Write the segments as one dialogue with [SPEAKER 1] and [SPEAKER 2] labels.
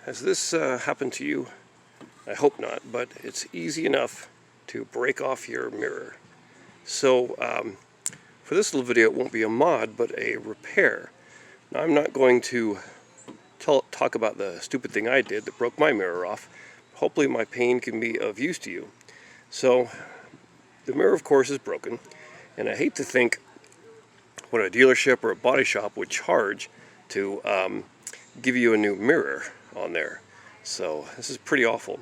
[SPEAKER 1] Has this happened to you? I hope not, but it's easy enough to break off your mirror. So for this little video, it won't be a mod, but a repair. Now, I'm not going to talk about the stupid thing I did that broke my mirror off. Hopefully my pain can be of use to you. So the mirror, of course, is broken, and I hate to think what a dealership or a body shop would charge to give you a new mirror on there. So this is pretty awful.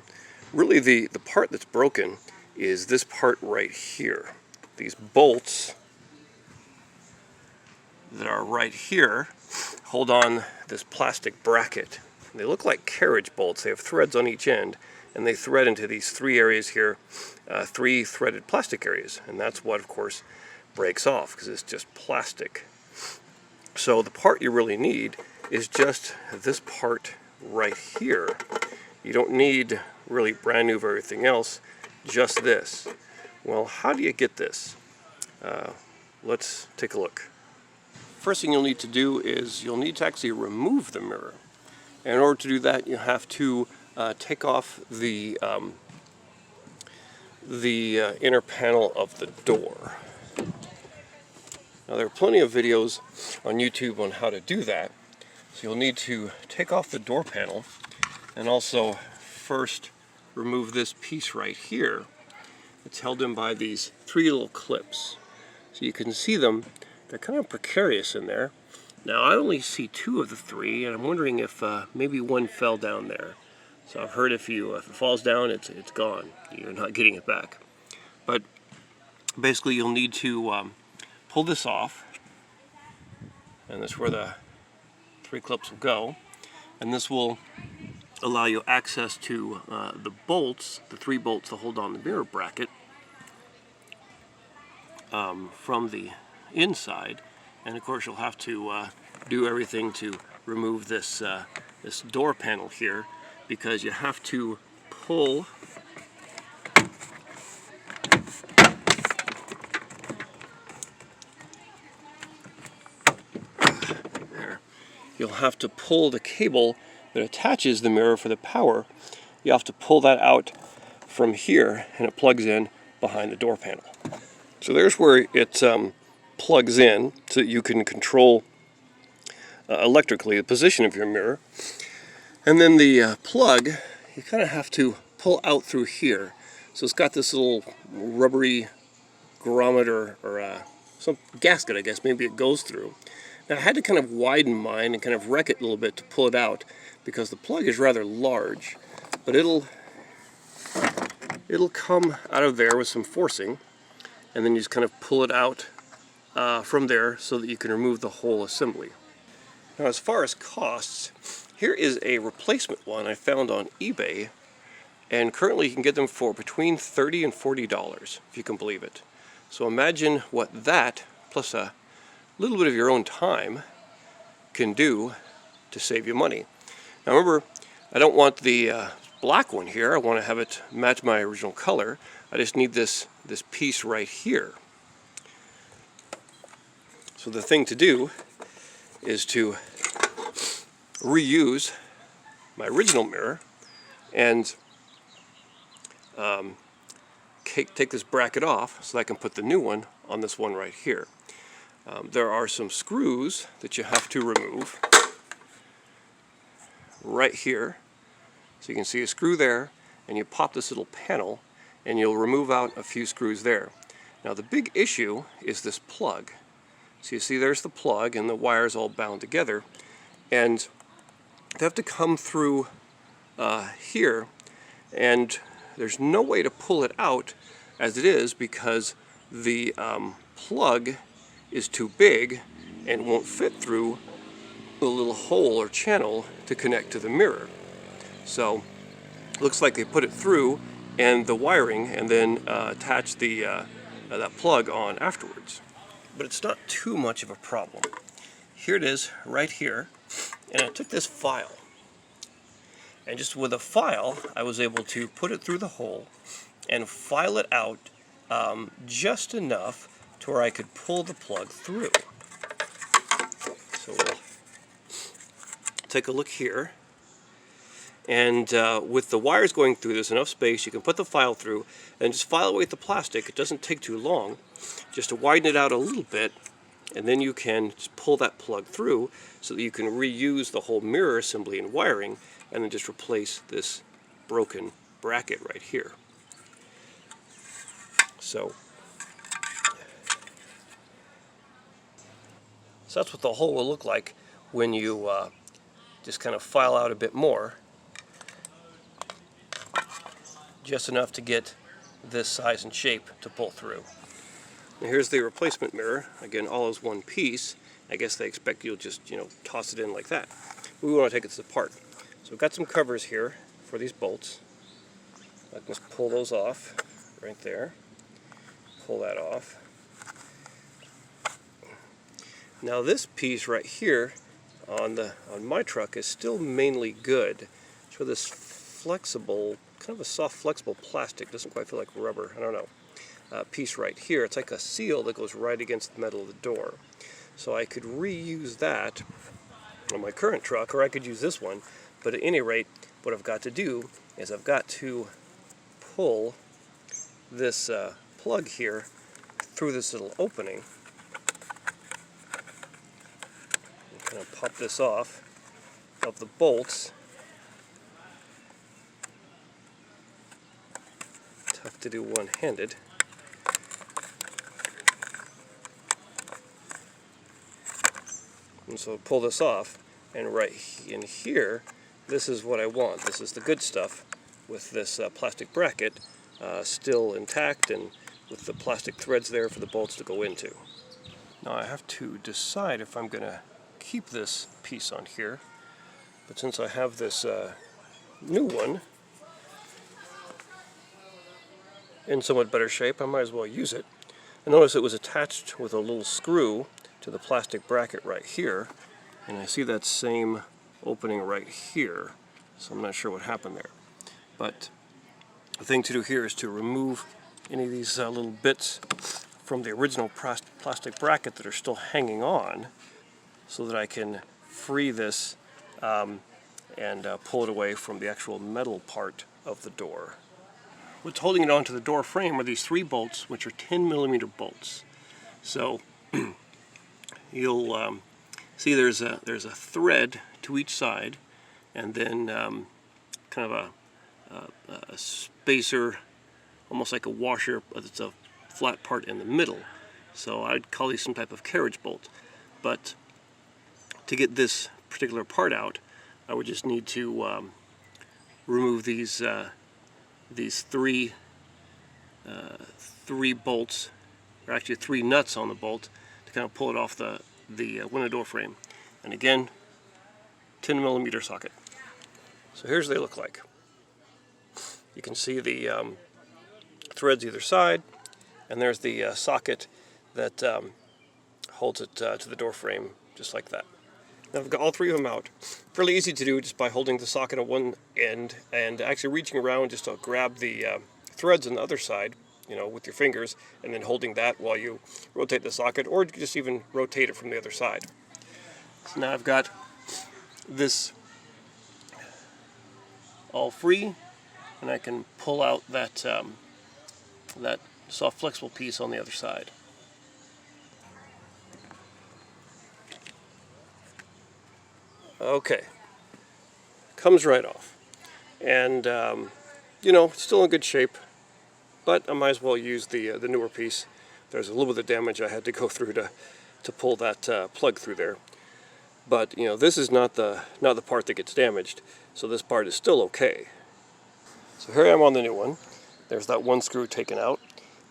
[SPEAKER 1] Really, the part that's broken is this part right here. These bolts that are right here hold on this plastic bracket. They look like carriage bolts. They have threads on each end, and they thread into these three areas here, three threaded plastic areas, and that's what, of course, breaks off because it's just plastic. So the part you really need is just this part right here. You don't need really brand new of everything else, just this. Well, how do you get this? Let's take a look. First thing you'll need to do is you'll need to actually remove the mirror. And in order to do that, you have to take off the inner panel of the door. Now, there are plenty of videos on YouTube on how to do that. So you'll need to take off the door panel and also first remove this piece right here. It's held in by these three little clips. So you can see them. They're kind of precarious in there. Now, I only see two of the three, and I'm wondering if maybe one fell down there. So I've heard if it falls down, it's gone. You're not getting it back. But basically, you'll need to pull this off, and that's where the three clips will go. And this will allow you access to the bolts, the three bolts to hold on the mirror bracket from the inside. And of course, you'll have to do everything to remove this this door panel here, because you have to pull there. You'll have to pull the cable that attaches the mirror for the power. You have to pull that out from here, and it plugs in behind the door panel. So there's where it plugs in, so that you can control electrically the position of your mirror. And then the plug, you kind of have to pull out through here. So it's got this little rubbery grommet or some gasket, I guess, maybe it goes through. Now, I had to kind of widen mine and kind of wreck it a little bit to pull it out, because the plug is rather large, but it'll come out of there with some forcing, and then you just kind of pull it out from there so that you can remove the whole assembly. Now, as far as costs, here is a replacement one I found on eBay, and currently you can get them for between $30 and $40, if you can believe it. So imagine what that, plus a little bit of your own time, can do to save you money. Now remember, I don't want the black one here. I want to have it match my original color. I just need this piece right here. So the thing to do is to reuse my original mirror and take this bracket off so that I can put the new one on this one right here. There are some screws that you have to remove right here. So you can see a screw there, and you pop this little panel, and you'll remove out a few screws there. Now, the big issue is this plug. So you see there's the plug, and the wires all bound together, and they have to come through here, and there's no way to pull it out as it is, because the plug is too big and won't fit through the little hole or channel to connect to the mirror. So it looks like they put it through and the wiring, and then attach the that plug on afterwards. But it's not too much of a problem. Here it is right here, and I took this file, and just with a file I was able to put it through the hole and file it out just enough to where I could pull the plug through. So we'll take a look here, And with the wires going through, there's enough space. You can put the file through and just file away the plastic. It doesn't take too long, just to widen it out a little bit, and then you can just pull that plug through so that you can reuse the whole mirror assembly and wiring, and then just replace this broken bracket right here. So that's what the hole will look like when you just kind of file out a bit more, just enough to get this size and shape to pull through. Now here's the replacement mirror. Again, all is one piece. I guess they expect you'll just, toss it in like that. We want to take it apart. So we've got some covers here for these bolts. I can just pull those off right there. Pull that off. Now this piece right here on my truck is still mainly good. So this flexible, kind of a soft flexible plastic, doesn't quite feel like rubber, I don't know. Piece right here, it's like a seal that goes right against the metal of the door. So I could reuse that on my current truck, or I could use this one, but at any rate, what I've got to do is I've got to pull this plug here through this little opening. Kind of pop this off of the bolts. Tough to do one-handed. And so pull this off, and right in here, this is what I want. This is the good stuff with this plastic bracket still intact and with the plastic threads there for the bolts to go into. Now I have to decide if I'm going to keep this piece on here, but since I have this new one in somewhat better shape, I might as well use it. And notice it was attached with a little screw to the plastic bracket right here, and I see that same opening right here, so I'm not sure what happened there. But the thing to do here is to remove any of these little bits from the original plastic bracket that are still hanging on, so that I can free this and pull it away from the actual metal part of the door. What's holding it onto the door frame are these 3 bolts, which are 10mm bolts. So you'll see there's a thread to each side, and then kind of a spacer, almost like a washer, but it's a flat part in the middle. So I'd call these some type of carriage bolt. But to get this particular part out, I would just need to remove these 3 bolts, or actually 3 nuts on the bolt, to kind of pull it off the window door frame. And again, 10mm socket. So here's what they look like. You can see the threads either side, and there's the socket that holds it to the door frame, just like that. Now I've got all 3 of them out. Fairly easy to do just by holding the socket at one end and actually reaching around just to grab the threads on the other side, with your fingers, and then holding that while you rotate the socket, or you can just even rotate it from the other side. So now I've got this all free, and I can pull out that that soft flexible piece on the other side. Okay, comes right off, and it's still in good shape, but I might as well use the newer piece. There's a little bit of damage I had to go through to pull that plug through there, but this is not the part that gets damaged, so this part is still okay. So here I am on the new one. There's that one screw taken out,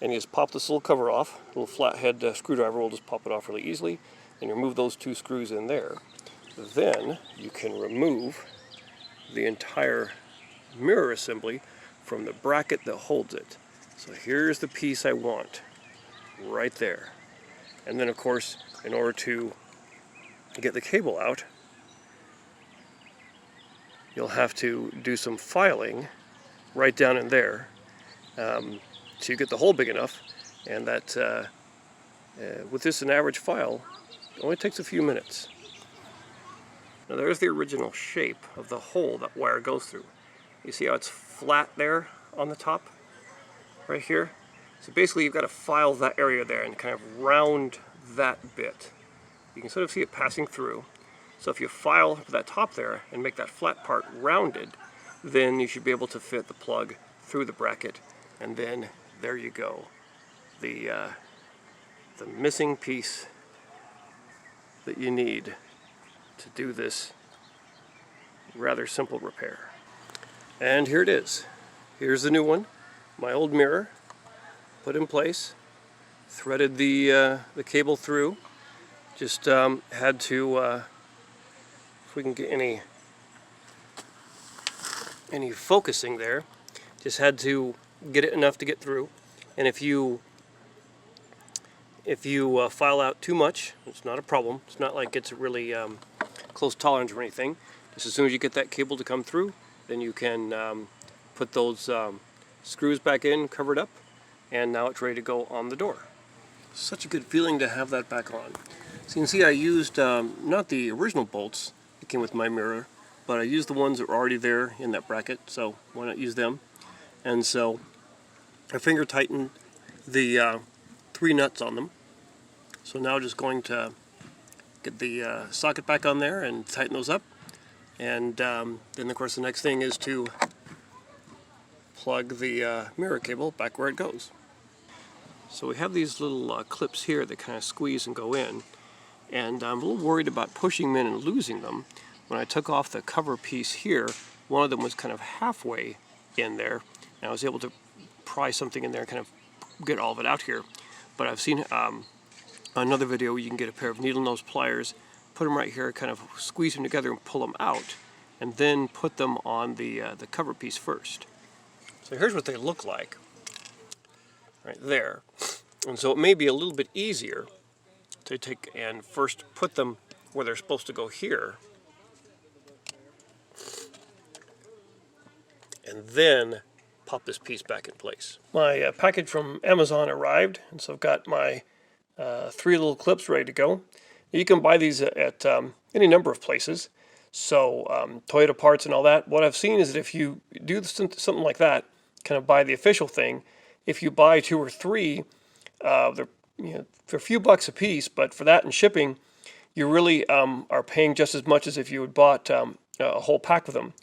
[SPEAKER 1] and you just pop this little cover off. A little flathead screwdriver will just pop it off really easily, and you remove those 2 screws in there. Then you can remove the entire mirror assembly from the bracket that holds it. So here's the piece I want, right there. And then of course, in order to get the cable out, you'll have to do some filing right down in there, so you get the hole big enough, and that with just an average file, it only takes a few minutes. Now there's the original shape of the hole that wire goes through. You see how it's flat there on the top, right here? So basically you've got to file that area there and kind of round that bit. You can sort of see it passing through. So if you file that top there and make that flat part rounded, then you should be able to fit the plug through the bracket, and then there you go. The missing piece that you need to do this rather simple repair. And here it is. Here's the new one. My old mirror put in place, threaded the cable through. Just had to, if we can get any focusing there, just had to get it enough to get through. And if you file out too much, it's not a problem. It's not like it's a really close tolerance or anything. Just as soon as you get that cable to come through, then you can put those screws back in, cover it up, and now it's ready to go on the door. Such a good feeling to have that back on. So you can see I used not the original bolts that came with my mirror, but I used the ones that were already there in that bracket, so why not use them? And so I finger tightened the 3 nuts on them. So now just going to get the socket back on there and tighten those up. And then of course the next thing is to plug the mirror cable back where it goes. So we have these little clips here that kind of squeeze and go in. And I'm a little worried about pushing them in and losing them. When I took off the cover piece here, one of them was kind of halfway in there, and I was able to pry something in there and kind of get all of it out here. But I've seen another video where you can get a pair of needle nose pliers, put them right here, kind of squeeze them together and pull them out, and then put them on the cover piece first. So here's what they look like, right there. And so it may be a little bit easier to take and first put them where they're supposed to go here, and then pop this piece back in place. My package from Amazon arrived, and so I've got my 3 little clips ready to go. You can buy these at any number of places, so Toyota parts and all that. What I've seen is that if you do something like that, kind of buy the official thing, if you buy 2 or 3, they're for a few bucks a piece, but for that and shipping, you really are paying just as much as if you had bought a whole pack of them.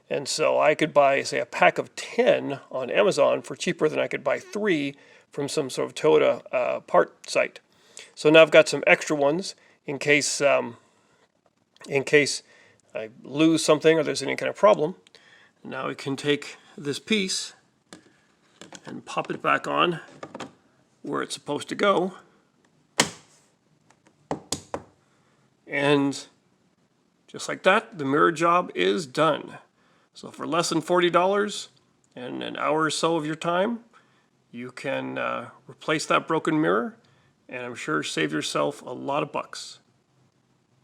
[SPEAKER 1] And so I could buy, say, a pack of 10 on Amazon for cheaper than I could buy 3 from some sort of Toyota part site. So now I've got some extra ones in case I lose something or there's any kind of problem. Now we can take this piece and pop it back on where it's supposed to go. And just like that, the mirror job is done. So for less than $40 and an hour or so of your time, you can replace that broken mirror, and I'm sure save yourself a lot of bucks.